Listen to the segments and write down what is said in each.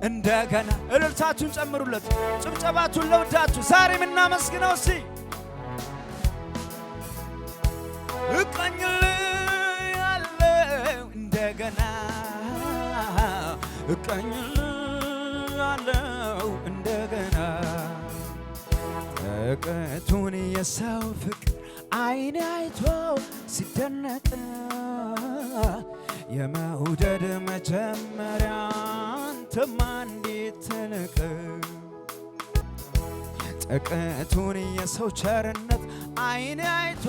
እንደገና እልልታችሁን ጨምሩለት ጭብጨባችሁን ለውዳችሁ ዛሬም እናመስግነው እስቲ እቀኝልሃለሁ እንደገና እቀኝልሃለሁ እንደገና እቅቱን የሰው ፍቅር አይኔ አይቶ ሲደነቅ የመውደድ መጀመሪያ አንተማ እንዴት ትልቅ ጥቅቱን የሰው ቸርነት አይኔ አይቶ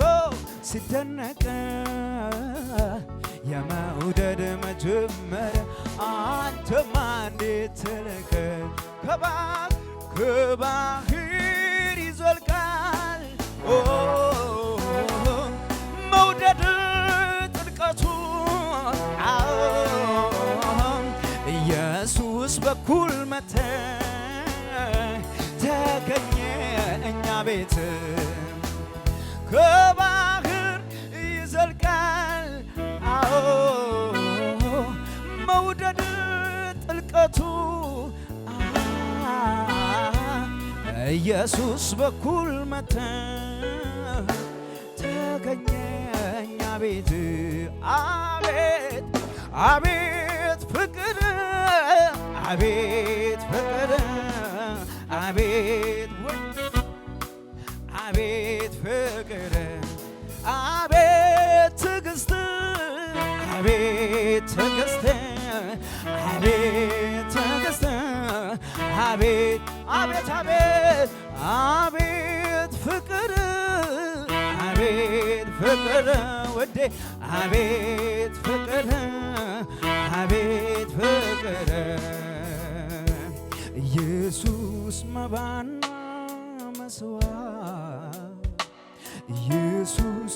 ሲደነቅ የመውደድ መጀመሪያ አንተማ እንዴት ትልቅ ከባህር ይዘልቃል መውደድ ጥልቀቱ ኢየሱስ በኩል መተ ተገኘ እኛ ቤት ከባህር ይዘልቃል መውደድ ጥልቀቱ ኢየሱስ በኩል መተ ተገኘ እኛ ቤት አቤት አቤት ፍቅር አቤት ፍቅር አቤት አቤት ፍቅር አቤት ትዕግስት አቤት ትዕግስት አቤት ትዕግስት አቤት አቤት አቤት አቤት ፍቅር አቤት ፍቅር ወዴ አቤት ፍቅር አቤት ፍቅር ኢየሱስ መባና መስዋዕት ኢየሱስ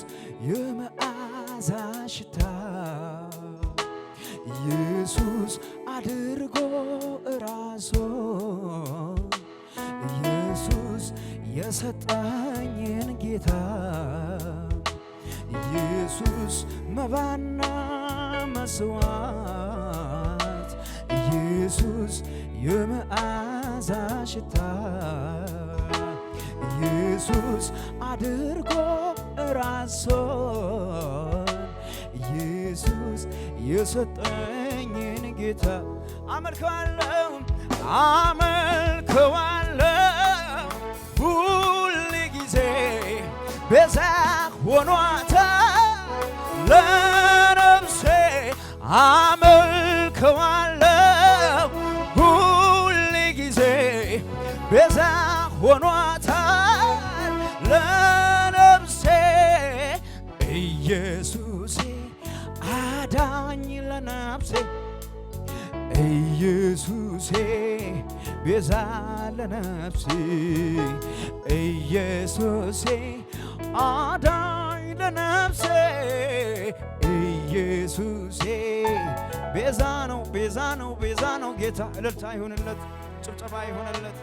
የመዓዛ ሽታ ኢየሱስ አድርጎ እራሱ ኢየሱስ የሰጠኝን ጌታ ኢየሱስ መባና መስዋዕት ኢየሱስ የመዓዛ ሽታ ኢየሱስ አድርጎ ራሱን ኢየሱስ የሰጠኝን ጌታ አመልከዋለሁ አመልከዋለሁ ሁል ጊዜ ቤዛ ሆኗታል ለነፍሴ አመልከዋለሁ ሁል ጊዜ ቤዛ ሆኗታል ለነፍሴ ኢየሱሴ አዳኝ ለነፍሴ ኢየሱሴ ቤዛ ለነፍሴ ኢየሱሴ አዳኝ ለነፍሴ ኢየሱሴ ቤዛ ነው ቤዛ ነው ቤዛ ነው ጌታ እልልታ ይሁንለት ጭብጨባ ይሁንለት